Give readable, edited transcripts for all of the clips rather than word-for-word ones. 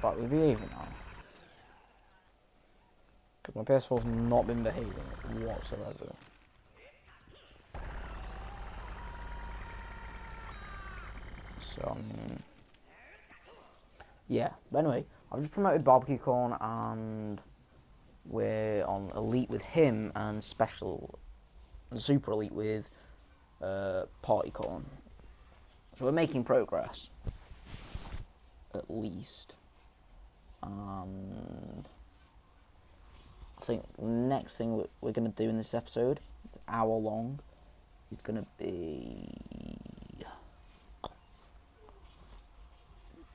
Right, we're behaving now. Because my PS4's not been behaving whatsoever. So, yeah. But anyway, I've just promoted Barbecue Corn and we're on Elite with him and Super Elite with Party Corn. So we're making progress. At least. And I think the next thing we're going to do in this episode, hour long, is going to be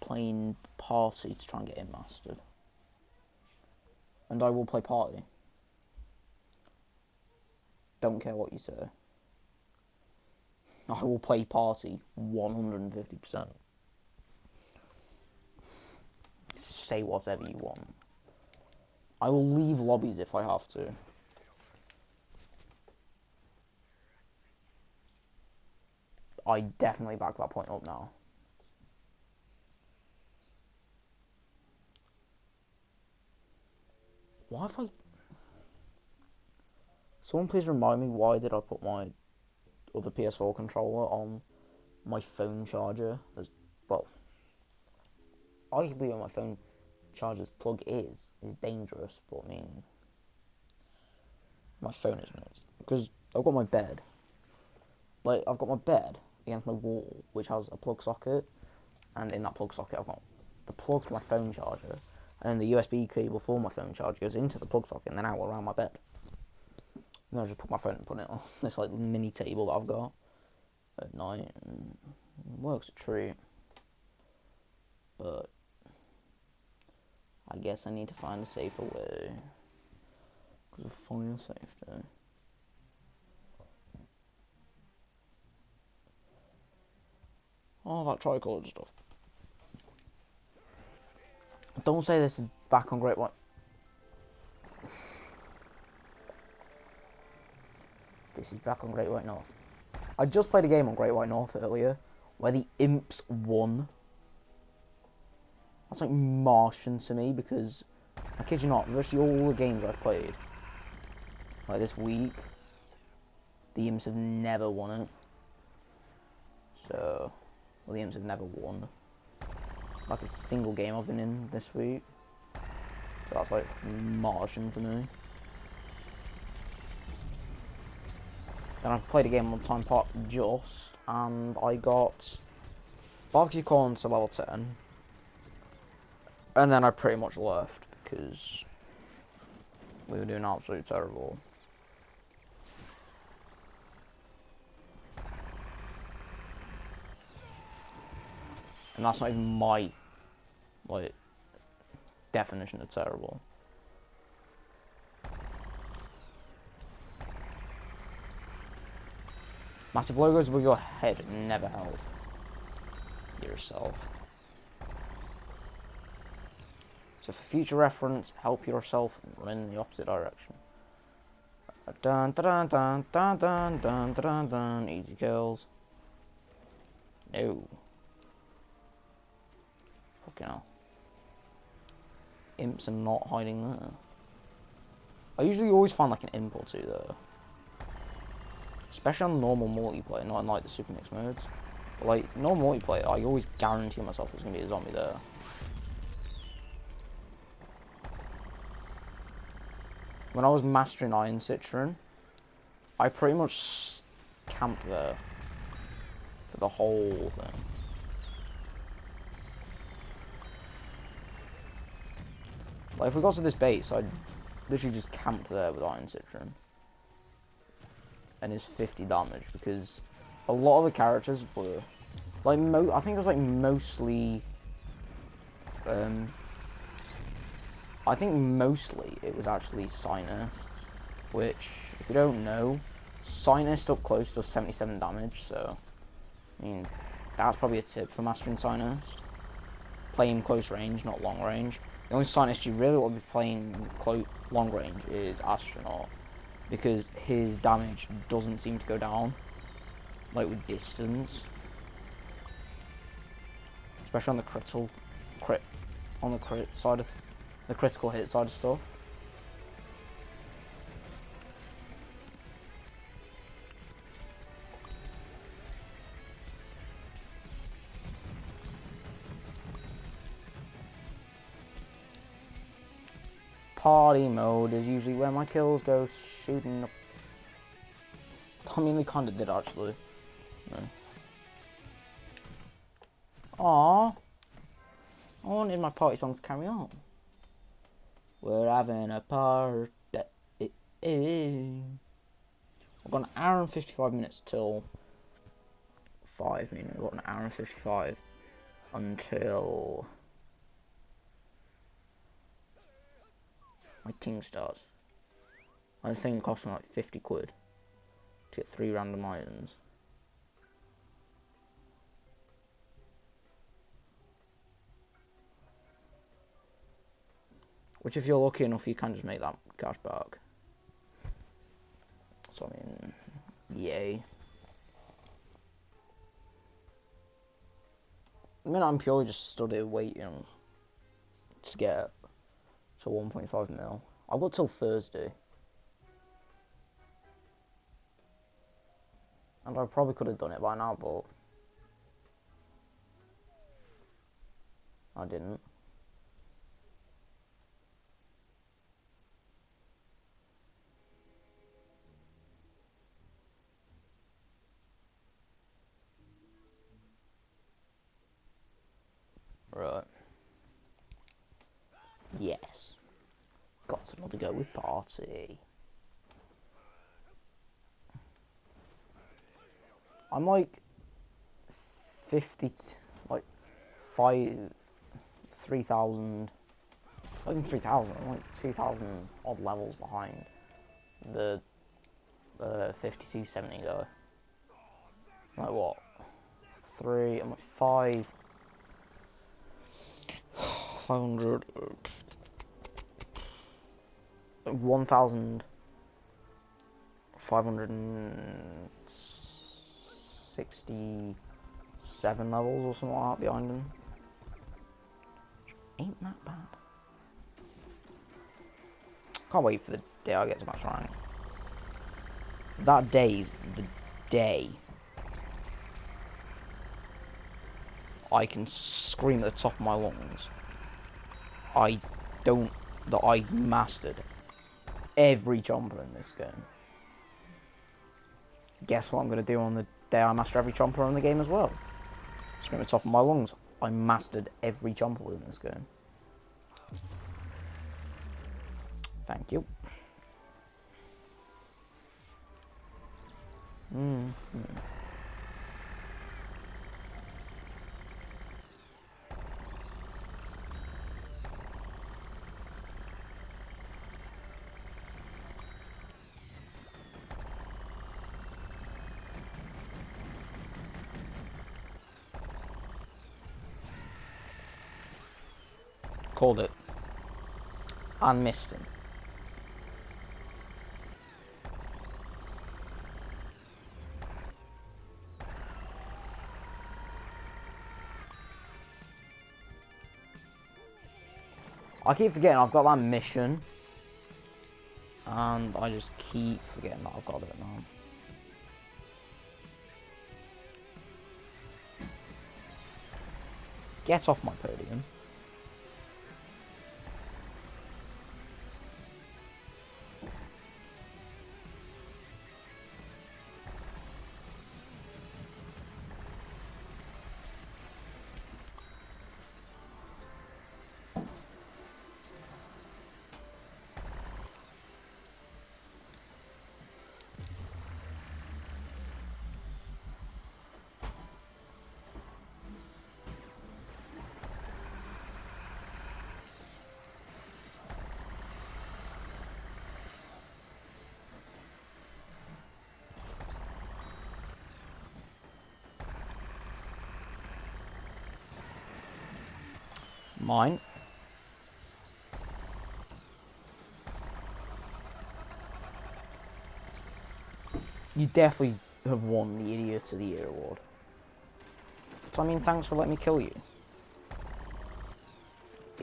playing Party to try and get it mastered. And I will play Party. Don't care what you say. I will play Party 150%. Say whatever you want. I will leave lobbies if I have to. I definitely back that point up now. Why if I... Someone please remind me, why did I put my other PS4 controller on my phone charger? Well, arguably where my phone charger's plug is dangerous, but I mean, my phone is nuts. Because I've got my bed. Like, I've got my bed against my wall, which has a plug socket, and in that plug socket I've got the plug for my phone charger, and the USB cable for my phone charger goes into the plug socket and then out around my bed. And then I just put my phone and put it on this like mini table that I've got at night, and it works a treat. But I guess I need to find a safer way, because of fire safety. Oh, that tricoloured stuff. Don't say this is back on Great White. This is back on Great White North. I just played a game on Great White North earlier, where the Imps won. That's like Martian to me, because, I kid you not, virtually all the games I've played, like this week, the Imps have never won it. So, well, the Imps have never won like a single game I've been in this week. So that's like Martian for me. Then I played a game on Time Park Just, and I got Barbecue Corn to level 10. And then I pretty much left, because we were doing absolutely terrible. And that's not even my, like, definition of terrible. Massive logos with your head never help yourself. So for future reference, help yourself and run in the opposite direction. Dun dun dun dun dun dun dun dun. Easy kills. No. Fucking hell. Imps are not hiding there. I usually always find like an imp or two though. Especially on normal multiplayer, not in like the super mixed modes. But like normal multiplayer, I always guarantee myself there's gonna be a zombie there. When I was mastering Iron Citron, I pretty much camped there for the whole thing. Like if we got to this base, I'd literally just camped there with Iron Citron. And it's 50 damage, because a lot of the characters were like I think it was like mostly I think mostly it was actually Synists, which, if you don't know, Synist up close does 77 damage, so, I mean, that's probably a tip for mastering Synist. Play him close range, not long range. The only Synist you really want to be playing long range is Astronaut, because his damage doesn't seem to go down, like with distance. Especially on the on the crit side of the critical hit side of stuff. Party mode is usually where my kills go shooting up. I mean, they kind of did actually. No. Aww. I wanted my party song to carry on. We're having a party. I've got an hour and 55 minutes till 5. I mean, I've got an hour and 55 until my team starts. I think it cost me like 50 quid to get 3 random items. Which, if you're lucky enough, you can just make that cash back. So, I mean, yay. I mean, I'm purely just stood here waiting to get to 1.5 mil. I've got till Thursday. And I probably could have done it by now, but I didn't. Right. Yes. Got another go with party. I'm like 50, like 3,000, not even 3,000, I'm like 2,000 odd levels behind the 5270 guy. Like what? I'm like 500, 1,567 levels or something like that behind him. Ain't that bad. Can't wait for the day I get to max rank. That day's the day I can scream at the top of my lungs. That I mastered every jumper in this game. Guess what I'm going to do on the day I master every jumper in the game as well? Scream at the top of my lungs. I mastered every jumper within this game. Thank you. Called it. And missed him. I keep forgetting I've got that mission. And I just keep forgetting that I've got it now. Get off my podium. Mine. You definitely have won the Idiot of the Year award. So I mean, thanks for letting me kill you.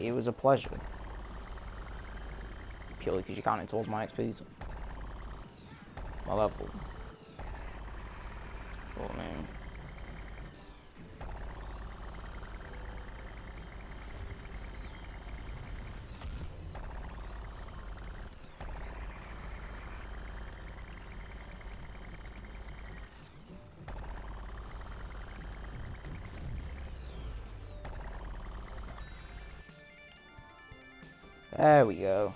It was a pleasure. Purely because you counted towards my XP. My level. Well, I mean... There we go.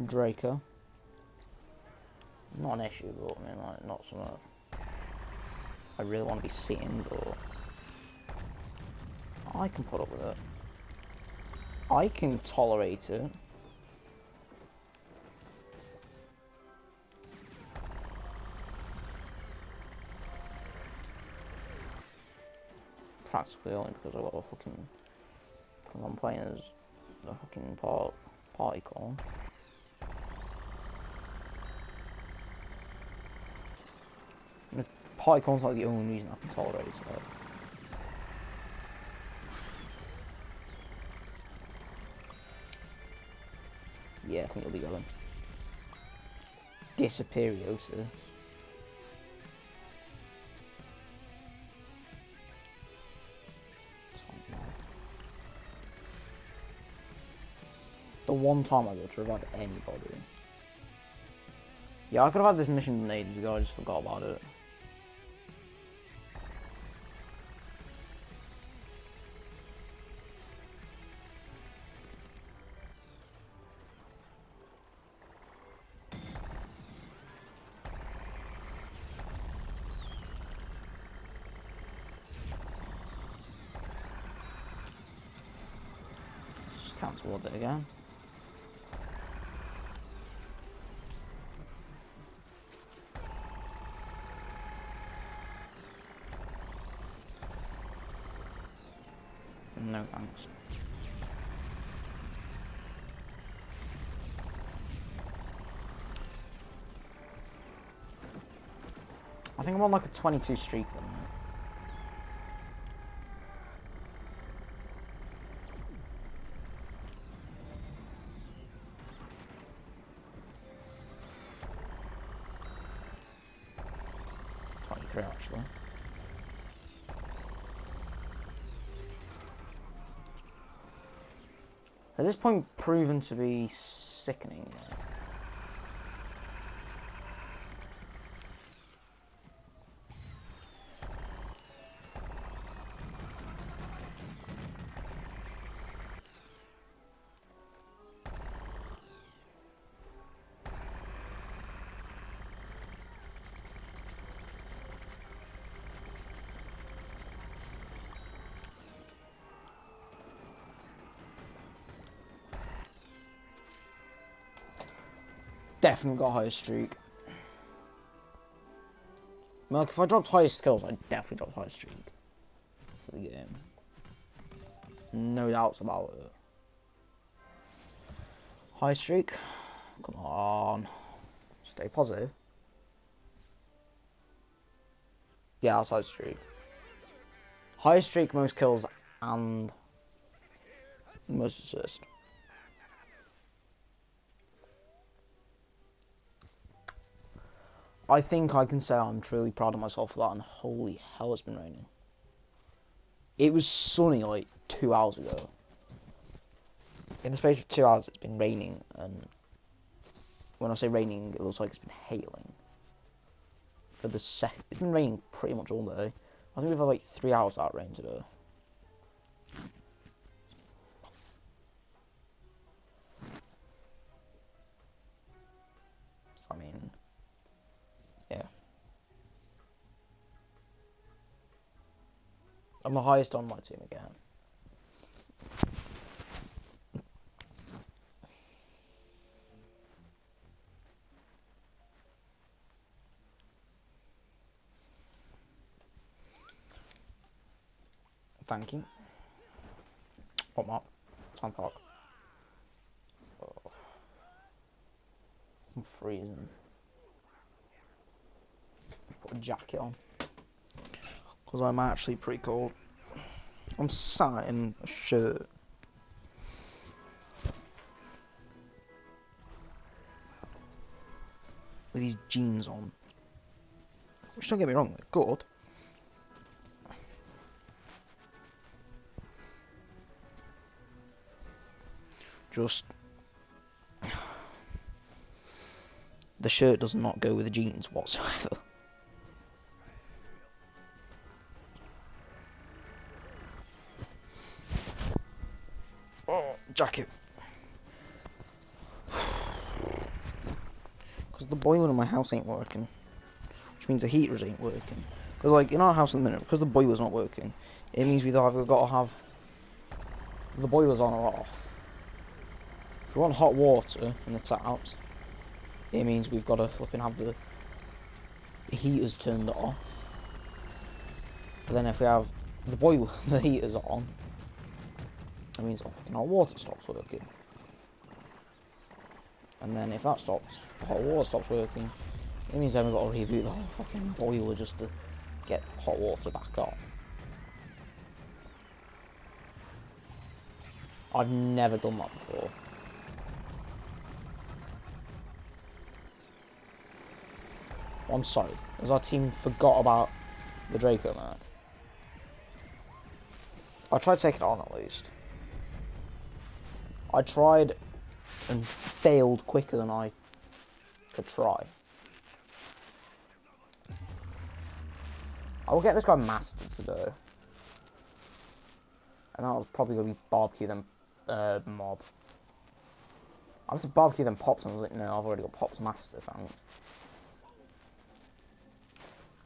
Draco. Not an issue, but I mean, like, not something I really want to be seeing, but I can put up with it. I can tolerate it. Practically only because I got a fucking... because I'm playing as the fucking party call. Party call's like the only reason I can tolerate it. Yeah, I think it'll be going. Disappeariosis. The one time I go to revive anybody. Yeah, I could have had this mission done ages ago, I just forgot about it. Just count towards it again. No thanks. I think I'm on like a 22 streak at the minute. Actually. At this point, proven to be sickening. Definitely got highest streak. I mean, like, if I dropped highest skills, I'd definitely drop highest streak for the game. No doubts about it. High streak? Come on. Stay positive. Yeah, that's high streak. Highest streak, most kills, and most assists. I think I can say I'm truly proud of myself for that, and holy hell, it's been raining. It was sunny like 2 hours ago. In the space of 2 hours, it's been raining, and when I say raining, it looks like it's been hailing. For the it's been raining pretty much all day. I think we've had like 3 hours without rain today. So, I mean, yeah. I'm the highest on my team again. Thank you. What map? Time Park. Oh. I'm freezing. Just put a jacket on. Because I'm actually pretty cold. I'm sat in a shirt. With these jeans on. Which, don't get me wrong, they're good. Just... the shirt does not go with the jeans whatsoever. Oh, jacket. Because the boiler in my house ain't working. Which means the heaters ain't working. Because, like, in our house at the minute, because the boiler's not working, it means we've either got to have the boilers on or off. If we want hot water in the taps, it means we've got to flipping have the heaters turned off. But then if we have the boiler, the heaters on, it means our water stops working. And then if that stops, the hot water stops working, it means then we've got to reboot the whole fucking boiler just to get hot water back on. I've never done that before. I'm sorry, has our team forgot about the Draco Mark? I tried taking it on at least. I tried and failed quicker than I could try. I will get this guy mastered today. And that was probably going to be barbecue then mob. I was barbecue then pops and I was like, no, I've already got pops mastered, thanks.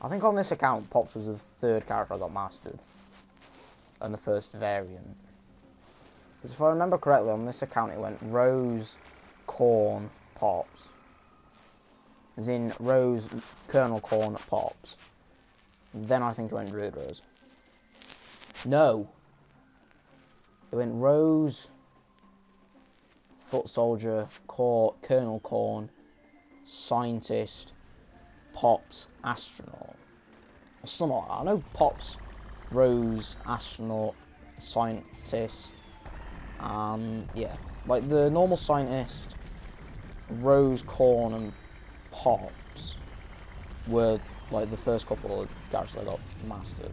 I think on this account, Pops was the third character I got mastered. And the first variant. Because if I remember correctly, on this account it went Rose, Corn, Pops. As in Rose, Colonel, Corn, Pops. Then I think it went Red Rose. No! It went Rose, Foot Soldier, Colonel, Corn, Scientist, Pops, Astronaut. Or something like that. I know Pops, Rose, Astronaut, Scientist, and yeah. Like the normal Scientist, Rose, Corn, and Pops were like the first couple of characters I got mastered.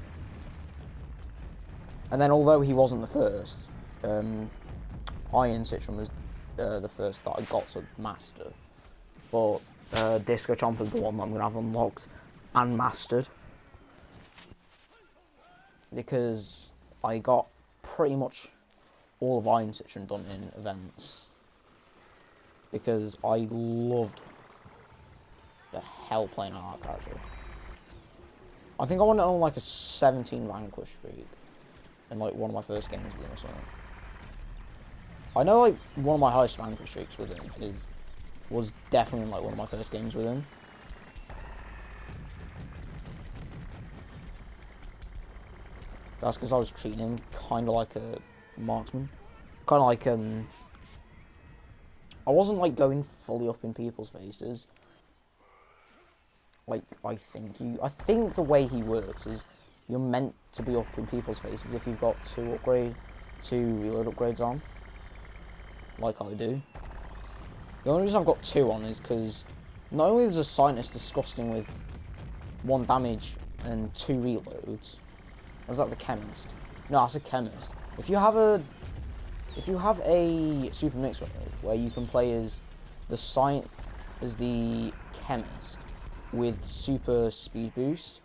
And then although he wasn't the first, Iron Citron was the first that I got to master. But Disco Chomp is the one that I'm going to have unlocked and mastered. Because I got pretty much all of Iron Citron done in events. Because I loved the hell playing on that character. I think I went on like a 17 vanquish streak in like one of my first games with him or something. I know like one of my highest vanquish streaks with him was definitely like one of my first games with him. That's because I was treating him kind of like a marksman. Kind of like, I wasn't like going fully up in people's faces. Like, I think the way he works is you're meant to be up in people's faces if you've got two reload upgrades on. Like I do. The only reason I've got 2 on is because not only is the Scientist disgusting with 1 damage and 2 reloads. Or is that the Chemist? No, that's a Chemist. If you have a super mix mode where you can play as the Chemist with super speed boost,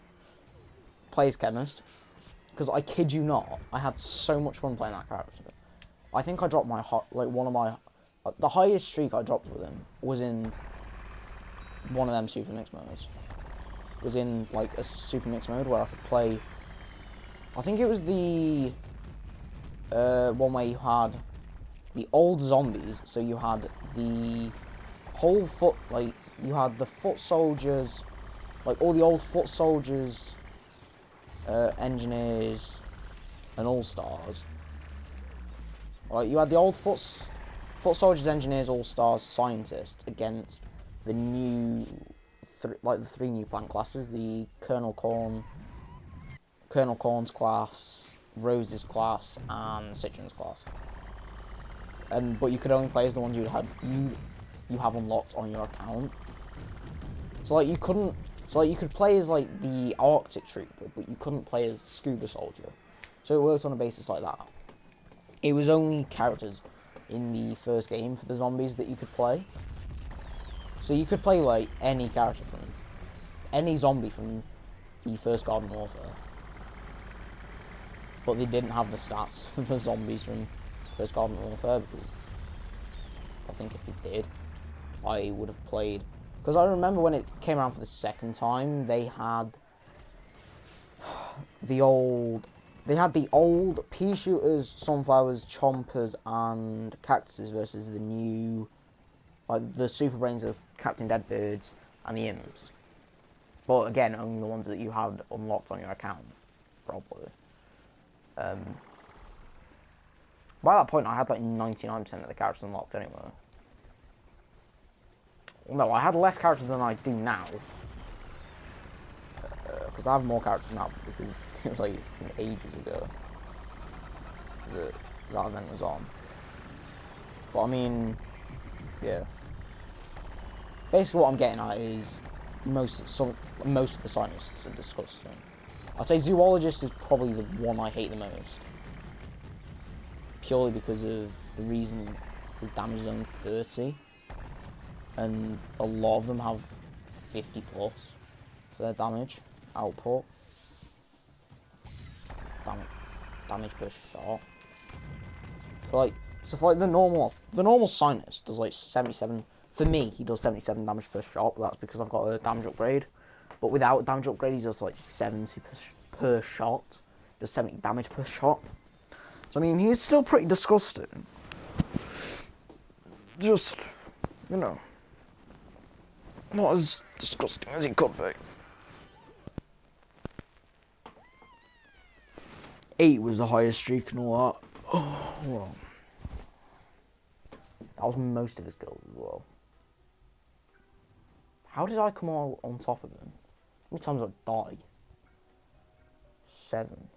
play as Chemist. Because I kid you not, I had so much fun playing that character. I think I dropped the highest streak I dropped with him was in one of them super mix modes. Was in like a super mix mode where I could play. I think it was the one where you had the old zombies. So you had the whole foot, like you had the foot soldiers, like all the old foot soldiers, engineers, and all stars. Like you had the old foot soldiers, engineers, all stars, scientists against the new, the three new plant classes: the Colonel Corn's class, Rose's class, and Citron's class. But you could only play as the ones you have unlocked on your account. So like you couldn't. So like you could play as like the Arctic Trooper, but you couldn't play as Scuba Soldier. So it worked on a basis like that. It was only characters in the first game for the zombies that you could play. So you could play like any character from any zombie from the first Garden Warfare. But they didn't have the stats for the zombies from first Garden Warfare, because I think if they did, I would have played. Because I remember when it came around for the second time, they had the old pea shooters, sunflowers, chompers, and cactuses versus the new, like the super brains of Captain Deadbirds and the imps. But again, only the ones that you had unlocked on your account, probably. By that point, I had like 99% of the characters unlocked anyway. No, I had less characters than I do now. Because I have more characters now, because it was like ages ago that event was on. But I mean, yeah. Basically what I'm getting at is most of the scientists are disgusting. I'd say Zoologist is probably the one I hate the most. Purely because of the reason his damage is only 30. And a lot of them have 50 plus for their damage output. Damage per shot. So for the normal Sinus does like 77. For me, he does 77 damage per shot, but that's because I've got a damage upgrade. But without damage upgrade, he does like 70 per shot. Does 70 damage per shot. So I mean, he's still pretty disgusting. Just, you know, not as disgusting as he could be. 8 was the highest streak and all that. Oh, well. That was most of his kills as well. How did I come all on top of him? How many times did I die? 7.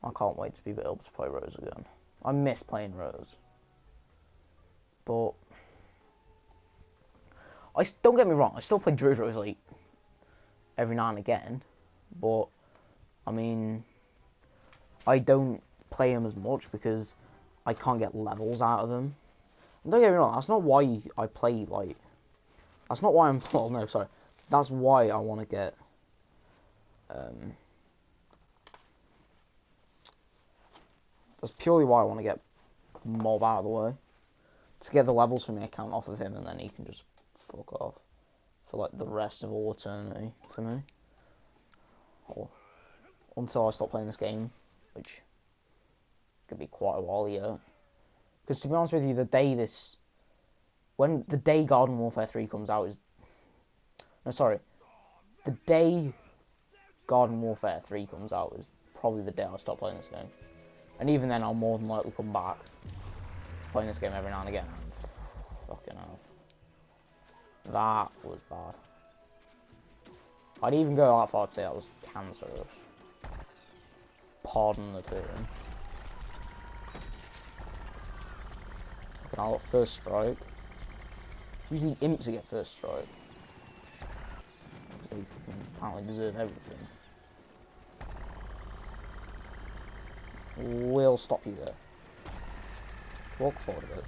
I can't wait to be able to play Rose again. I miss playing Rose. But don't get me wrong, I still play Druid Rose like every now and again. But I mean, I don't play him as much because I can't get levels out of them. And don't get me wrong, that's not why I play like. That's not why I'm. Well, no, sorry. That's why I want to get. That's purely why I want to get Mob out of the way. To get the levels for my account off of him, and then he can just fuck off for like the rest of all eternity for me. Or until I stop playing this game, which could be quite a while yet. Because to be honest with you, when the day Garden Warfare 3 comes out is... No, sorry. The day Garden Warfare 3 comes out is probably the day I stop playing this game. And even then, I'll more than likely come back playing this game every now and again. Fucking hell. That was bad. I'd even go that far to say that was cancerous. Pardon the term. Okay, I got first strike. Usually imps that get first strike. Because they apparently deserve everything. We'll stop you there. Walk forward a bit.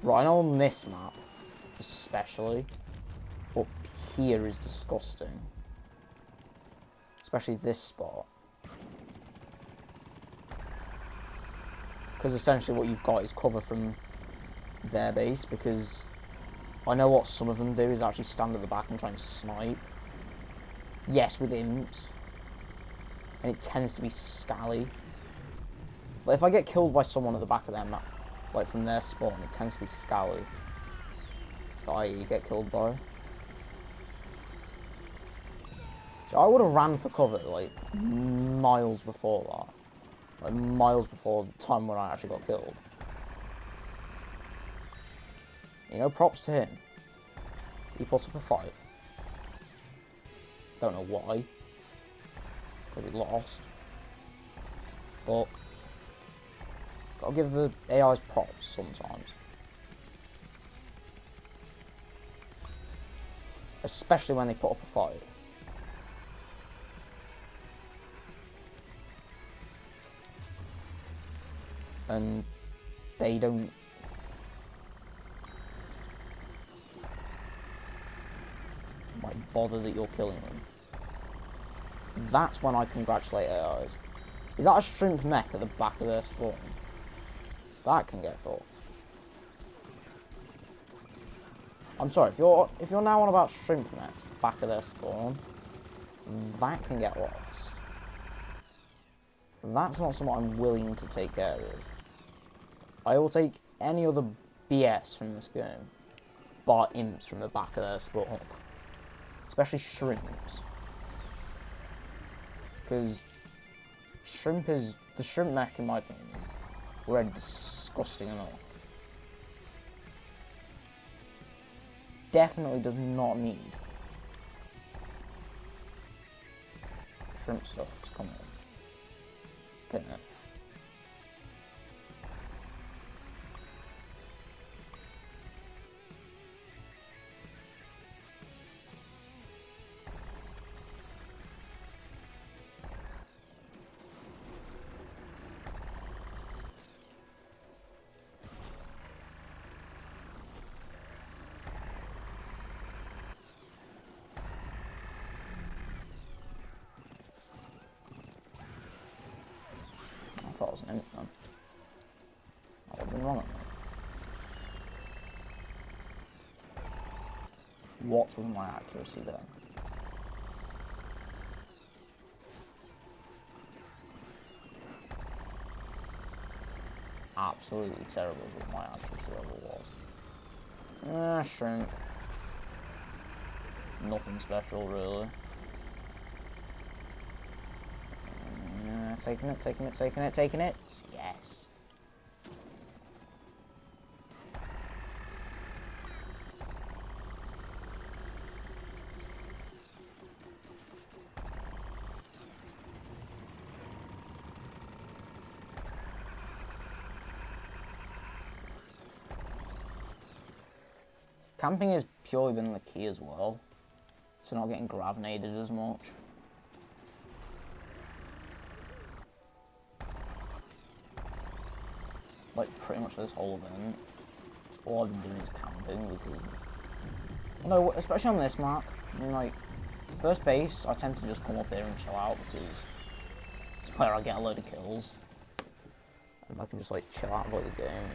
Right, I know on this map, especially, up here is disgusting. Especially this spot. Because essentially what you've got is cover from their base, because I know what some of them do is actually stand at the back and try and snipe. Yes, with imps. And it tends to be scally. But if I get killed by someone at the back of their map, like from their spawn, it tends to be scally that I get killed by. So I would have ran for cover, like, miles before that. Like, miles before the time when I actually got killed. You know, props to him. He puts up a fight. Don't know why. Because he lost. But gotta give the AIs props sometimes. Especially when they put up a fight. And they don't like bother that you're killing them. That's when I congratulate AIs. Is that a shrimp mech at the back of their spawn? That can get fucked. I'm sorry, if you're now on about shrimp mechs back of their spawn, that can get lost. That's not something I'm willing to take care of. I will take any other BS from this game, bar imps from the back of their spawn. Especially shrimps. Because the shrimp mech, in my opinion, is already disgusting enough. Definitely does not need shrimp stuff to come in. Couldn't it? I thought it was an imp then. I would have been wrong on that. What was my accuracy then? Absolutely terrible what my accuracy level was. Shrimp. Nothing special really. Taking it. Yes. Camping has purely been the key as well, so not getting gravinated as much. Like, pretty much this whole event, all I've been doing is camping, because, no, especially on this map, I mean, like, first base, I tend to just come up here and chill out, because it's where I get a load of kills, and I can just, like, chill out about the game.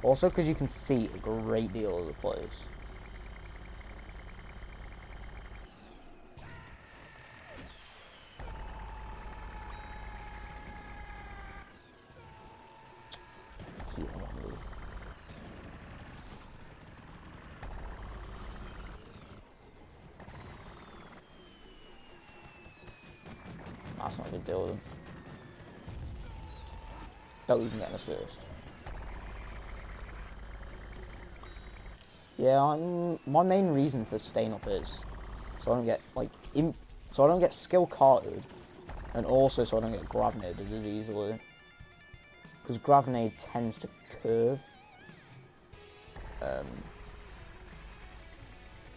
Also, because you can see a great deal of the place. That's not a good deal with him. Don't even get an assist. Yeah, my main reason for staying up is so I don't get like so I don't get skill carted, and also so I don't get gravinated as easily. Because gravinade tends to curve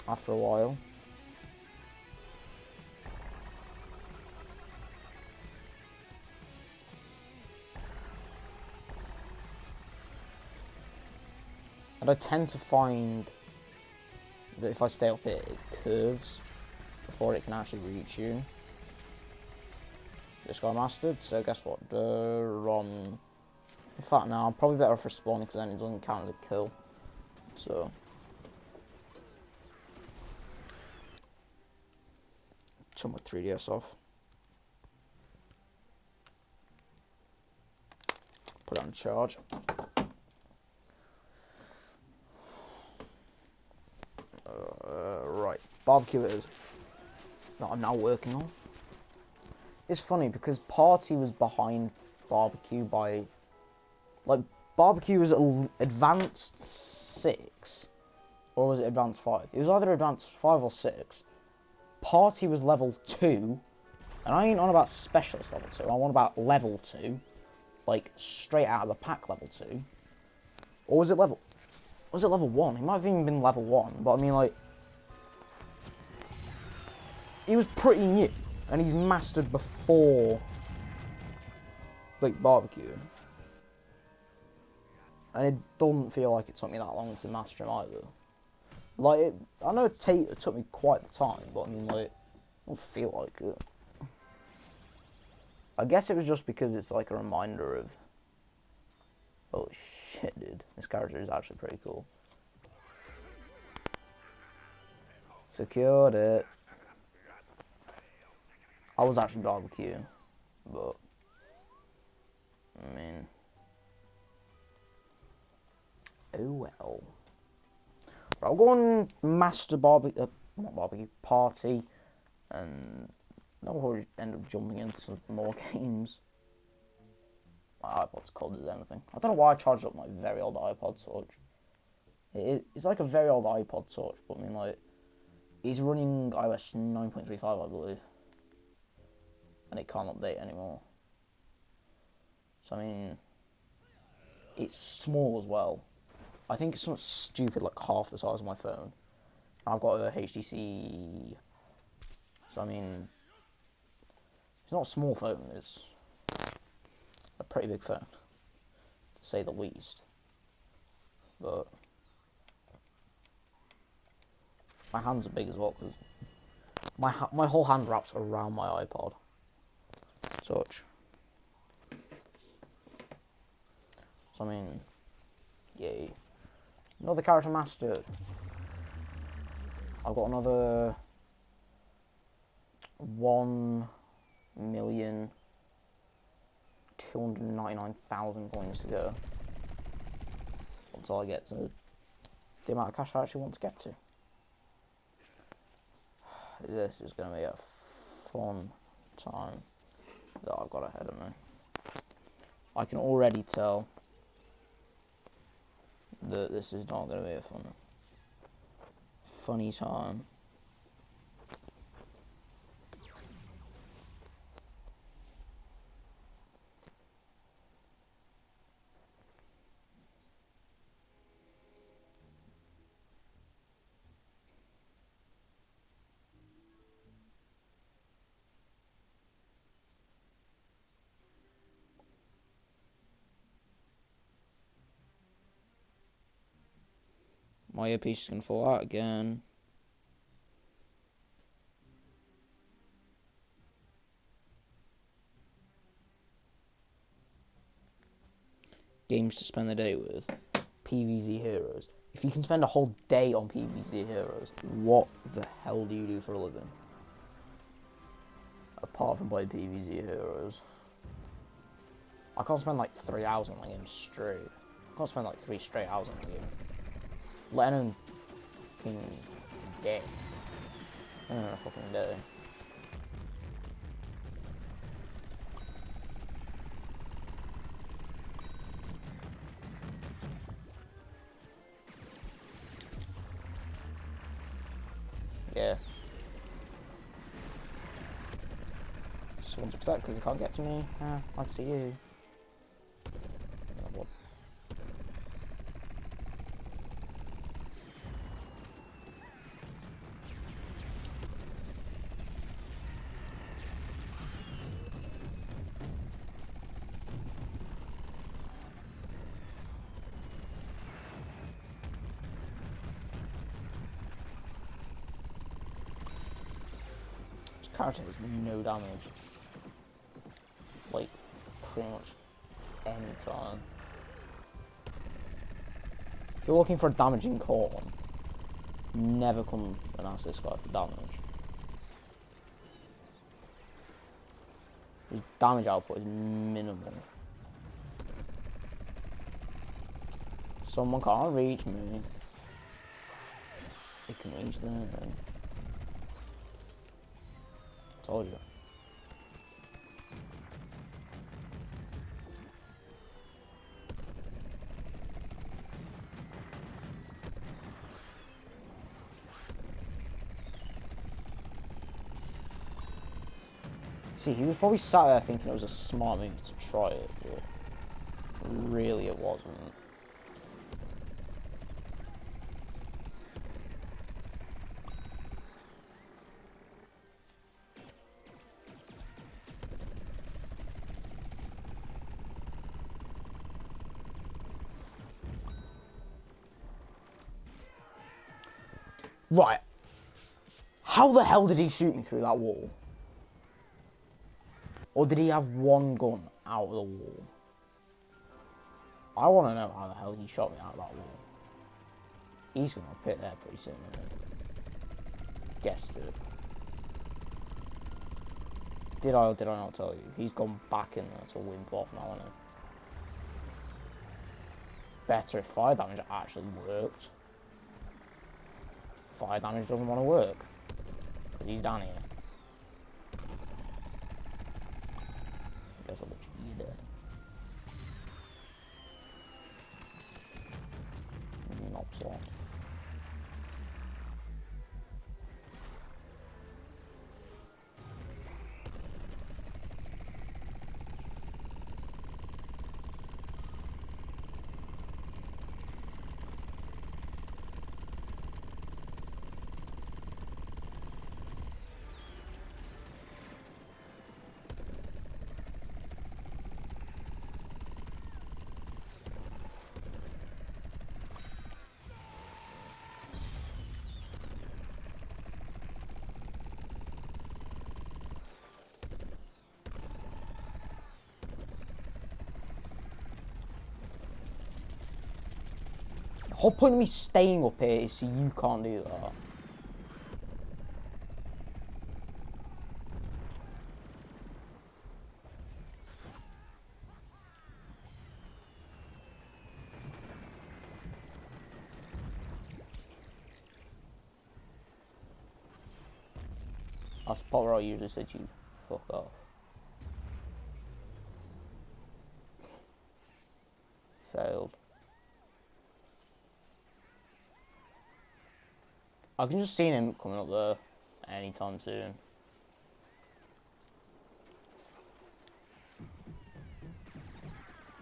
after a while. And I tend to find that if I stay up here, it curves before it can actually reach you. this guy mastered, so guess what? Run. In fact, now I'm probably better off respawning because then it doesn't count as a kill. So. Turn my 3DS off. Put it on charge. Right, barbecue it is. That I'm now working on. It's funny because Party was behind barbecue by, like, barbecue was advanced 6, or was it advanced 5? It was either advanced 5 or 6. Party was level 2, and I ain't on about specialist level 2. I'm on about level 2, like straight out of the pack level 2. Or was it level? Was it level 1? It might have even been level 1, but I mean, like, he was pretty new, and he's mastered before, like, barbecue. And it doesn't feel like it took me that long to master him either. Like, I know it took me quite the time, but I mean, like, I don't feel like it. I guess it was just because it's like a reminder of, oh shit, dude, this character is actually pretty cool. Secured it. I was actually barbecue, but I mean, oh well. Right, I'll go on master barbecue, not barbecue, party, and I'll probably end up jumping into more games. My iPod's cold as anything. I don't know why I charged up my very old iPod Touch. It's like a very old iPod Touch, but I mean, like, it's running iOS 9.35, I believe. And it can't update anymore. So, I mean, it's small as well. I think it's something stupid, like half the size of my phone. I've got a HTC. So, I mean, it's not a small phone, it's a pretty big phone, to say the least. But my hands are big as well, because my whole hand wraps around my iPod Touch. So, I mean, yay. Another character mastered. I've got another 1,299,000 coins to go until I get to the amount of cash I actually want to get to. This is going to be a fun time that I've got ahead of me. I can already tell that this is not going to be a funny time. My earpiece is going to fall out again. Games to spend the day with. PvZ Heroes. If you can spend a whole day on PvZ Heroes, what the hell do you do for a living? Apart from play PvZ Heroes. I can't spend like 3 hours on the game straight. I can't spend like 3 straight hours on the game. Let alone fucking day. Let alone a fucking day. Yeah. Someone's upset because he can't get to me. I'd see you. Oh, what? This character has no damage. pretty much any time. If you're looking for a damaging corn, never come and ask this guy for damage. His damage output is minimal. Someone can't reach me. They can reach them. Told you. See, he was probably sat there thinking it was a smart move to try it, but really it wasn't. Right. How the hell did he shoot me through that wall? Or did he have one gun out of the wall? I want to know how the hell he shot me out of that wall. He's going to pit there pretty soon, isn't he? Guessed it. Did I or did I not tell you? He's gone back in there to wimp off now, isn't he? Better if fire damage actually worked. Fire damage doesn't want to work. Because he's down here. Guess what you did. Not so. The whole point of me staying up here is so you can't do that. That's the part where I usually say to you, fuck off. Failed. I can just see him coming up there anytime soon.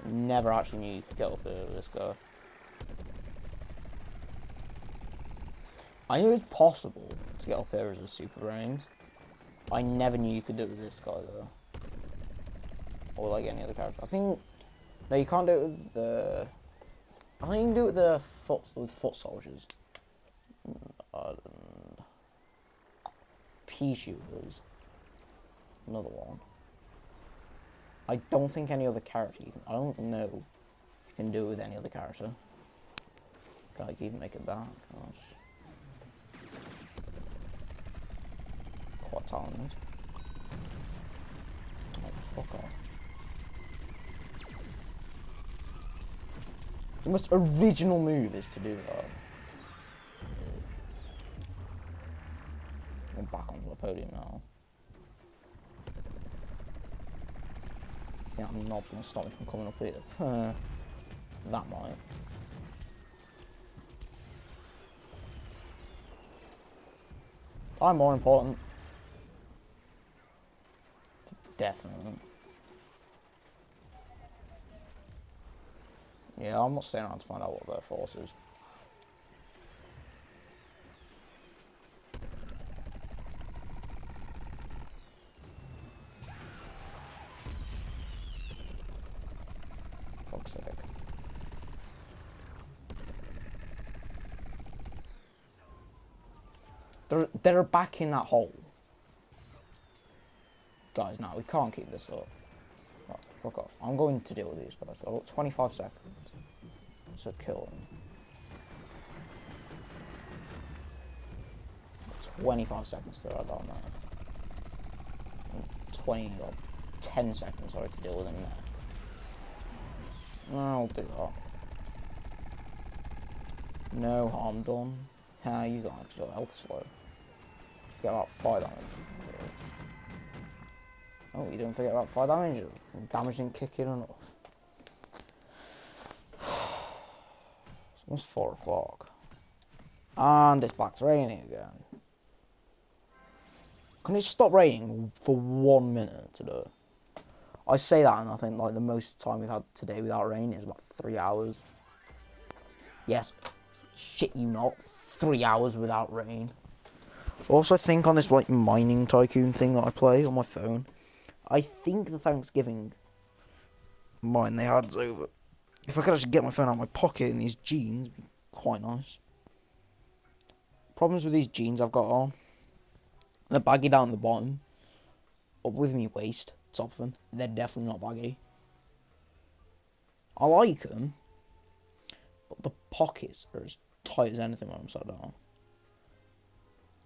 Never actually knew you could get up here with this guy. I knew it was possible to get up here as a super brains. I never knew you could do it with this guy though. Or like any other character. I think... No, you can't do it with the... I think you can do it with foot soldiers. Pea shooters. Another one. I don't think any other character I don't know if you can do it with any other character. Can't even make it back. Gosh. Quite talented. Oh, fuck off. The most original move is to do that. I'm back onto the podium now. Yeah, I'm not gonna stop me from coming up here. That might. I'm more important. Definitely. Yeah, I'm not staying around to find out what their force is. Fuck's sake. They're back in that hole. Guys, no, we can't keep this up. Oh, Fuck off. I'm going to deal with these guys. I've got 25 seconds to kill them. 25 seconds to ride on that. 10 seconds, sorry, to deal with them there. I'll do that. No harm done. Can I use that extra health slow? Forget about 5 damage. Oh, you didn't forget about 5 damage? Damage didn't kick in enough. It's almost 4 o'clock. And it's back to raining again. Can it stop raining for 1 minute today? I say that and I think like the most time we've had today without rain is about 3 hours. Yes. Shit you not. 3 hours without rain. Also, I think on this like mining tycoon thing that I play on my phone, I think the Thanksgiving mine they had is over. If I could actually get my phone out of my pocket in these jeans, it'd be quite nice. Problems with these jeans I've got on. They're baggy down the bottom. Up with me waist, top of them. They're definitely not baggy. I like them, but the pockets are as tight as anything when I'm sat down.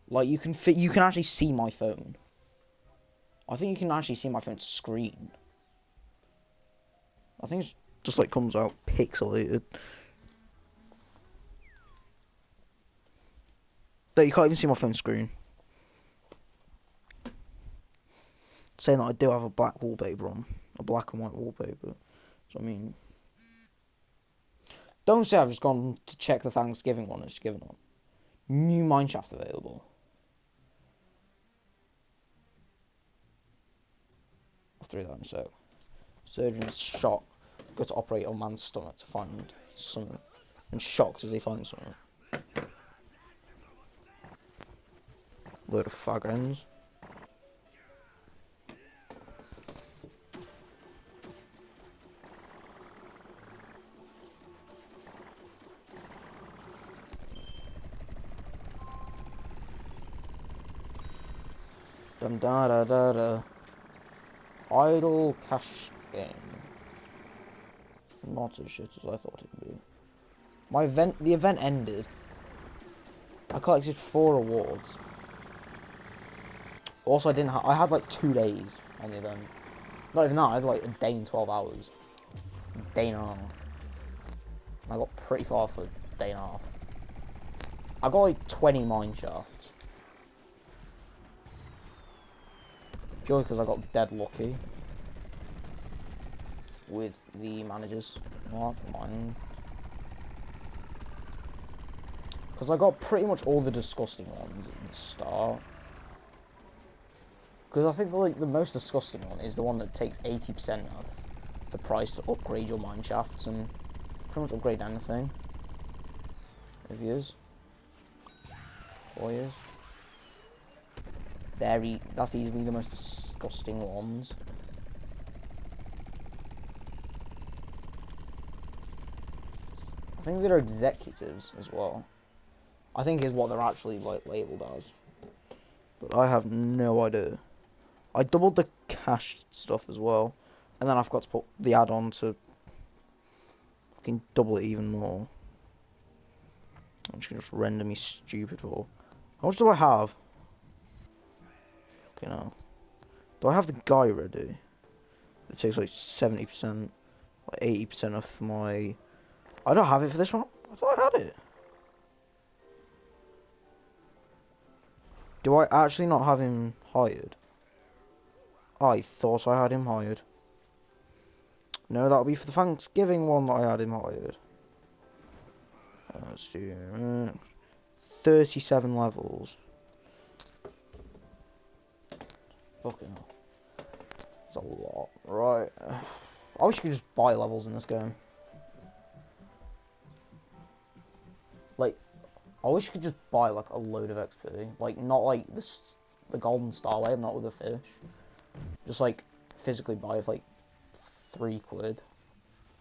Like you can actually see my phone. I think you can actually see my phone's screen. I think it's just like comes out pixelated. That you can't even see my phone screen. Saying that I do have a black wallpaper on, a black and white wallpaper. So I mean, don't say I've just gone to check the Thanksgiving one it's given on. New mineshaft available. I'll throw that in a sec. Surgeon's shot. Go to operate on man's stomach to find something. And shocked as he finds something. Load of fag ends. Dum da da da da. Idle cash game. Not as shit as I thought it'd be. The event ended. I collected 4 awards. Also, I had like 2 days on the event. Not even that, I had like a day and 12 hours. A day and a half. And I got pretty far for a day and a half. I got like 20 mine shafts. Purely because I got dead lucky with the managers. Not for mining. Because I got pretty much all the disgusting ones at the start. Because I think like the most disgusting one is the one that takes 80% of the price to upgrade your mine shafts and pretty much upgrade anything. Reviews. 4 years. That's easily the most disgusting ones. I think they're executives as well. I think is what they're actually like labeled as. But I have no idea. I doubled the cash stuff as well. And then I forgot to put the add-on to fucking double it even more. I'm just gonna render me stupid for. How much do I have? Okay, now. Do I have the guy ready? It takes like 70%, like 80% of my... I don't have it for this one. I thought I had it. Do I actually not have him hired? I thought I had him hired. No, that'll be for the Thanksgiving one that I had him hired. Let's do 37 levels. Fucking hell. That's a lot. Right. I wish you could just buy levels in this game. Like, I wish you could just buy like a load of XP. Like, not like the golden star way, not with a fish. Just like physically buy for like £3.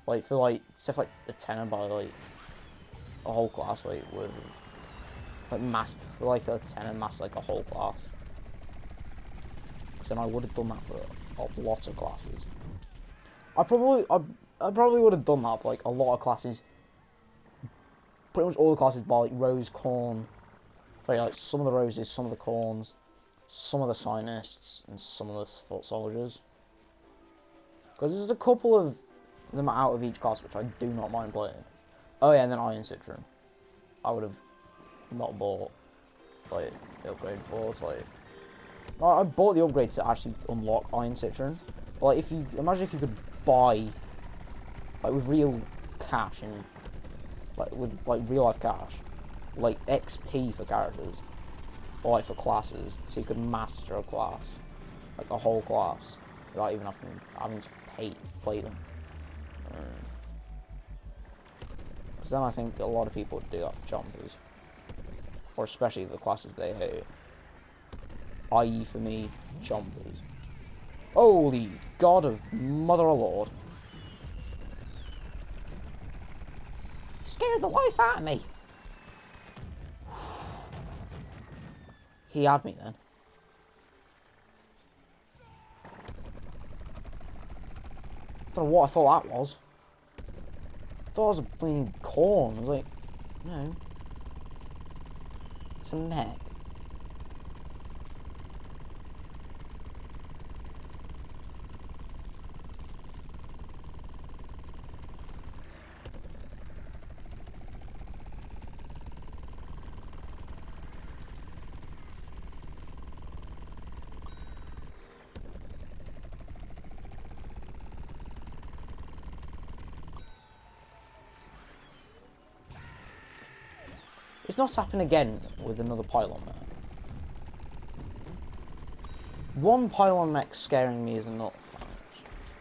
Like for like, say for like a tenner buy like a whole class like with like mass for like a tenner mass like a whole class. Then I would have done that for a lot of classes. I probably would have done that for like a lot of classes. Pretty much all the classes bar like rose, corn. Like some of the roses, some of the corns, some of the cynists, and some of the foot soldiers. Because there's a couple of them out of each class which I do not mind playing. Oh yeah, and then Iron Citron. I would have not bought like the upgrade boards. Like I bought the upgrade to actually unlock Iron Citron. But like, if you imagine if you could buy like with real cash and like with like real life cash, like XP for characters or like for classes, so you could master a class, like a whole class, without even having to play them. Because then I think a lot of people would do that for chompers, or especially the classes they hate. I.e. for me, chompers. Holy God of Mother of Lord! Scared the life out of me. He had me then. Don't know what I thought that was. I thought it was a bleeding corn. I was like, no. It's a mech. It's not happened again with another pylon mech. One pylon mech scaring me is enough.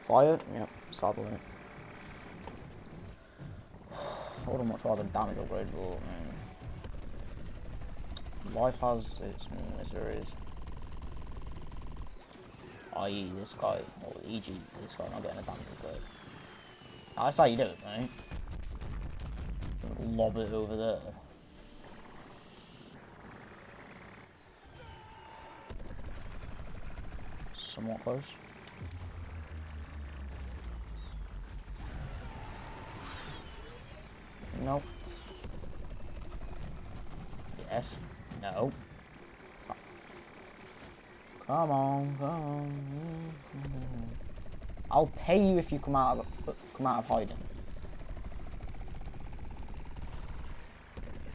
Fire? Yep, sadly. I would have much rather damage upgrade, but life has its miseries. I.e. this guy, or e.g. this guy not getting a damage upgrade. That's how you do it, mate. Lob it over there. Somewhat close. Nope. Yes. No. Come on, come on. I'll pay you if you come out of hiding.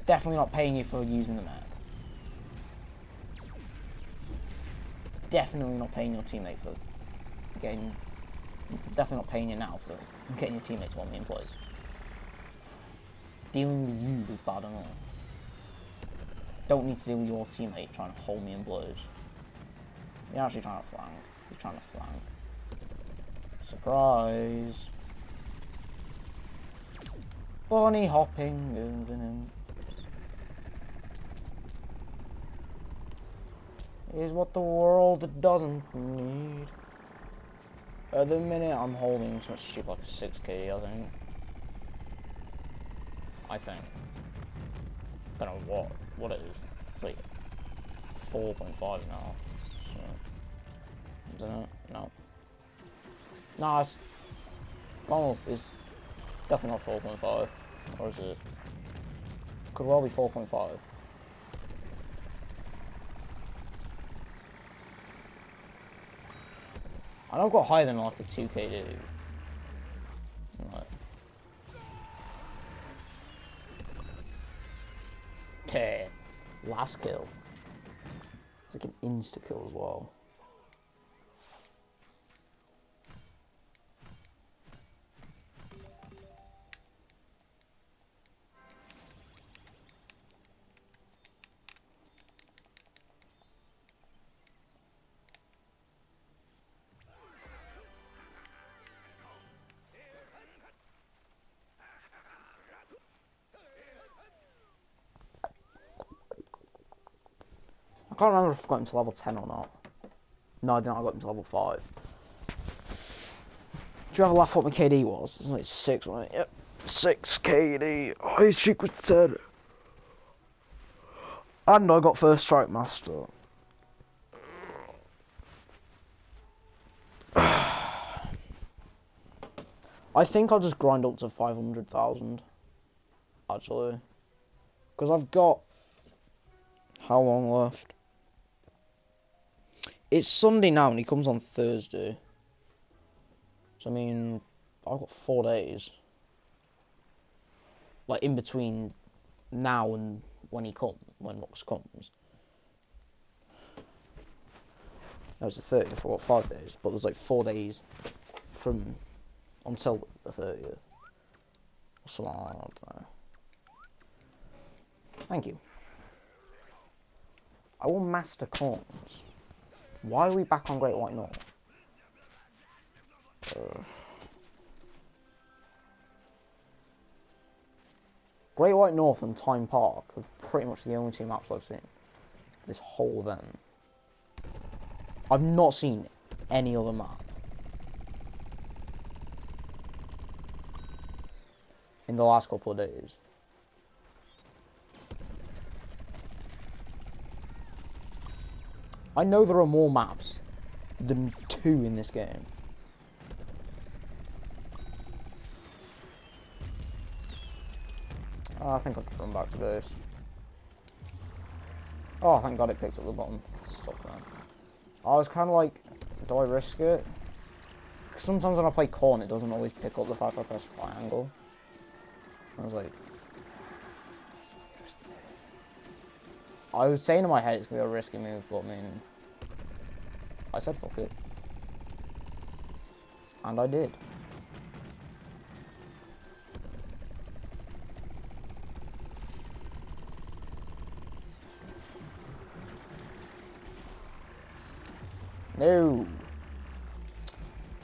Definitely not paying you for using the map. Definitely not paying your teammate for getting. Definitely not paying you now for getting your teammate to want me in place. Dealing with you is bad enough. Don't need to deal with your teammate trying to hold me in place. You're actually trying to flank. You're trying to flank. Surprise! Bunny hopping, moving in. Is what the world doesn't need. At the minute, I'm holding some shit like 6k, I think. Don't know what it is. It's like 4.5 now. So, don't know. No. No, it's gone up. It's definitely not 4.5. Or is it? Could well be 4.5. I know I've got higher than like a 2k dude. Like, last kill. It's like an insta kill as well. I can't remember if I got him to level 10 or not. No, I didn't. I got him to level 5. Do you ever laugh what my KD was? It's like 6, wasn't it? Yep. 6 KD. Oh, his cheek was 10. And I got first strike master. I think I'll just grind up to 500,000. Actually. Because I've got... How long left? It's Sunday now and he comes on Thursday. So I mean, I've got 4 days. Like in between now and when Lux comes. No, it's the 30th, I've got 5 days. But there's like 4 days from until the 30th. Or something like that, I don't know. Thank you. I will master corns. Why are we back on Great White North? Great White North and Time Park are pretty much the only two maps I've seen for this whole event. I've not seen any other map in the last couple of days. I know there are more maps than 2 in this game. I think I'll just run back to base. Oh, thank God it picked up the bottom stuff then. I was kind of like, do I risk it? Because sometimes when I play corn, it doesn't always pick up the fact I press triangle. I was like... I was saying in my head it's going to be a risky move, but I mean... I said fuck it. And I did. No!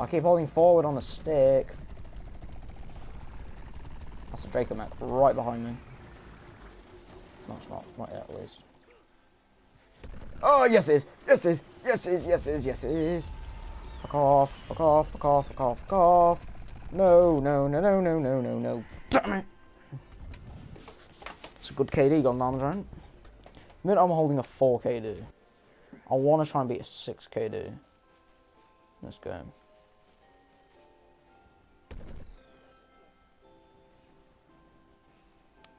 I keep holding forward on the stick. That's a Draco mech right behind me. No, it's not. Not yet, at least. Oh, yes it is! Yes it is! Yes it is! Yes it is! Yes it is! Fuck off! Fuck off! Fuck off! Fuck off! Fuck off! No! No! No! No! No! No! No! No! Damn it! It's a good KD gone down the drain. The minute I'm holding a 4 KD, I want to try and beat a 6 KD. Let's go.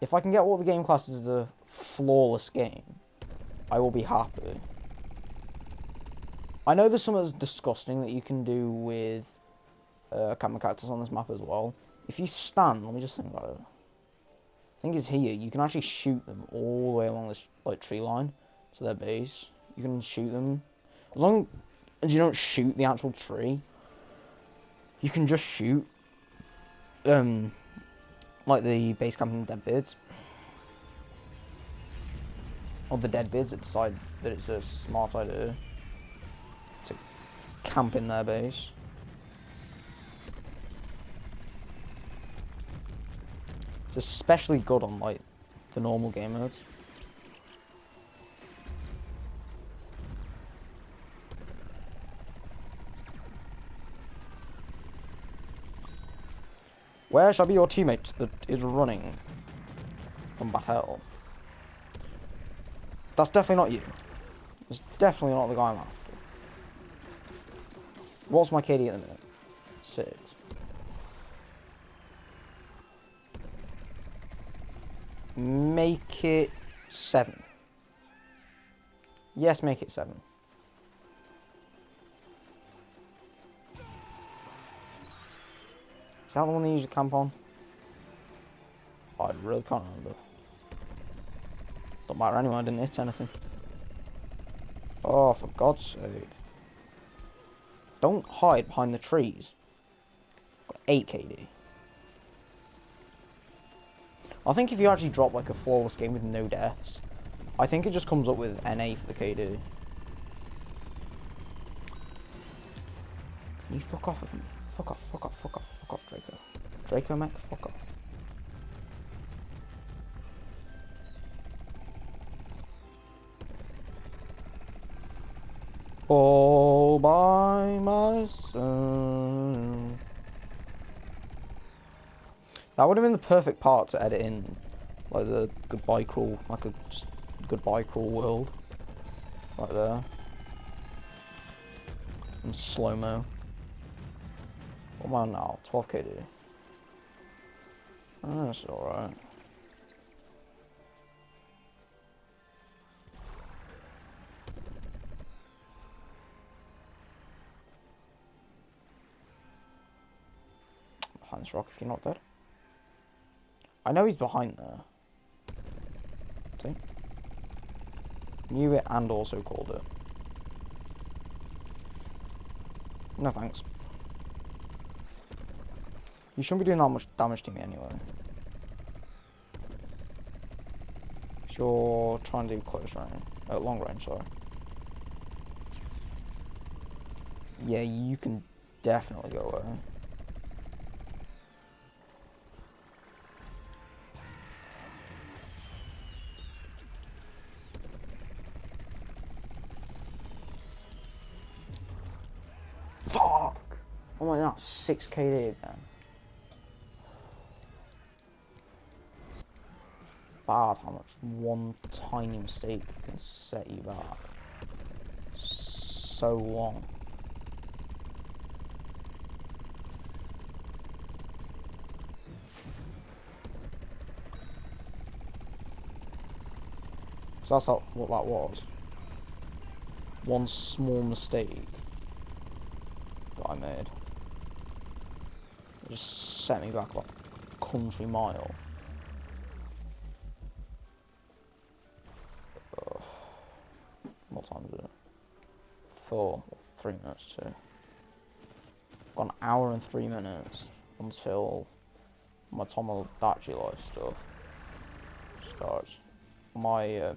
If I can get what the game classes as a flawless game, I will be happy. I know there's something that's disgusting that you can do with camera characters on this map as well. If you stand, let me just think about it. I think it's here. You can actually shoot them all the way along this like tree line to their base. You can shoot them as long as you don't shoot the actual tree. You can just shoot like the base camping dead birds. Or the dead birds that decide that it's a smart idea to camp in their base. It's especially good on like the normal game modes. Where shall be your teammate that is running from battle? That's definitely not you. It's definitely not the guy I'm after. What's my KD at the minute? 6. Make it 7. Yes, make it 7. Is that the one they usually camp on? Oh, I really can't remember. Don't matter anyway, I didn't hit anything. Oh, for God's sake. Don't hide behind the trees. Got 8 KD. I think if you actually drop like a flawless game with no deaths, I think it just comes up with NA for the KD. Can you fuck off with me? Fuck off, fuck off, fuck off, fuck off, Draco. Draco mech, fuck off. All by myself. That would have been the perfect part to edit in, like the goodbye crawl, like a just goodbye crawl world, right there, in slow mo. What am I now? 12 KD. Oh, that's alright. Behind this rock if you're not dead. I know he's behind there. See? Knew it and also called it. No thanks. You shouldn't be doing that much damage to me anyway. You're trying to do close range. Long range, sorry. Yeah, you can definitely go away. Fuck! Oh my god, 6 KD again. Bad how much one tiny mistake can set you back so long. So that's what that was. One small mistake that I made. It just set me back like a country mile. What time is it? 3 minutes too. Got an hour and 3 minutes until my Tomodachi Life stuff starts. My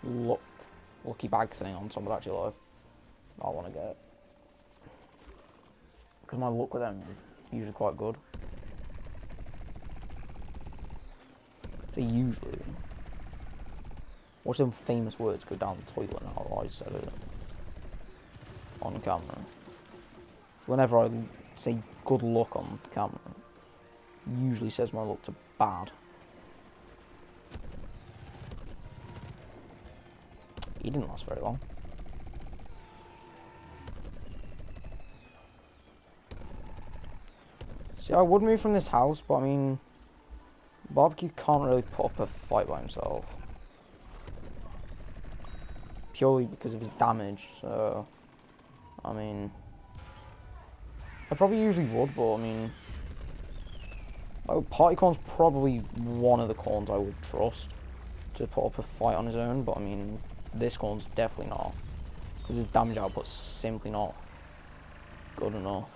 lucky bag thing on Tomodachi Life I want to get. Because my luck with them is usually quite good. So usually, watch them famous words go down the toilet and how I said it on camera. Whenever I say good luck on the camera, it usually says my luck to bad. He didn't last very long. See, I would move from this house, but I mean, Barbecue can't really put up a fight by himself. Purely because of his damage, so, I mean, I probably usually would, but I mean, Partycorn's probably one of the corns I would trust to put up a fight on his own, but I mean, this corn's definitely not, because his damage output's simply not good enough.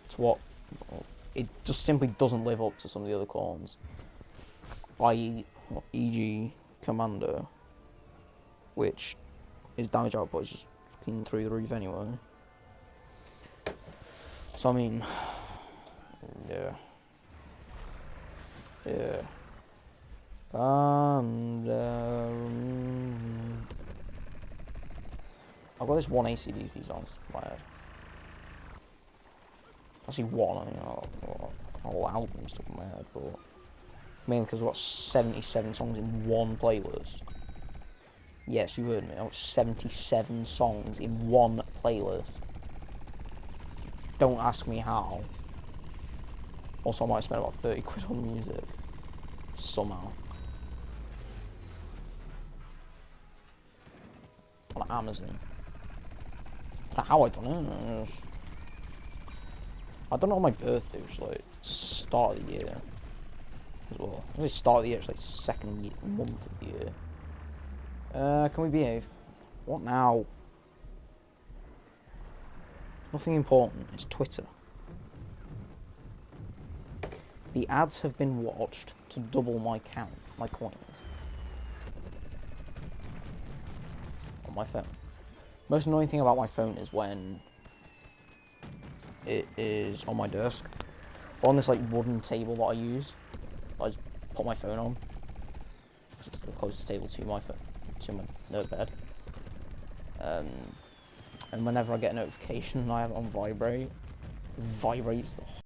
It's what, it just simply doesn't live up to some of the other corns, i.e. e.g. Commando, which his damage output is just fucking through the roof anyway. So I mean, yeah. I've got this one AC/DC song in my head. Actually one, I mean, a whole album stuck in my head, but mainly because I've got 77 songs in one playlist. Yes, you heard me, I've got 77 songs in one playlist. Don't ask me how. Also, I might spend about 30 quid on music. Somehow. On Amazon. I don't know how I done it. I done it on my birthday, which is like start of the year as well. I start of the year, it's like second month of the year. Can we behave? What now? Nothing important, it's Twitter. The ads have been watched to double my count, my coins. On my phone. Most annoying thing about my phone is when it is on my desk. Or on this like wooden table that I use. I just put my phone on. It's the closest table to my phone, to my bed. And whenever I get a notification, I have it on vibrate. It vibrates the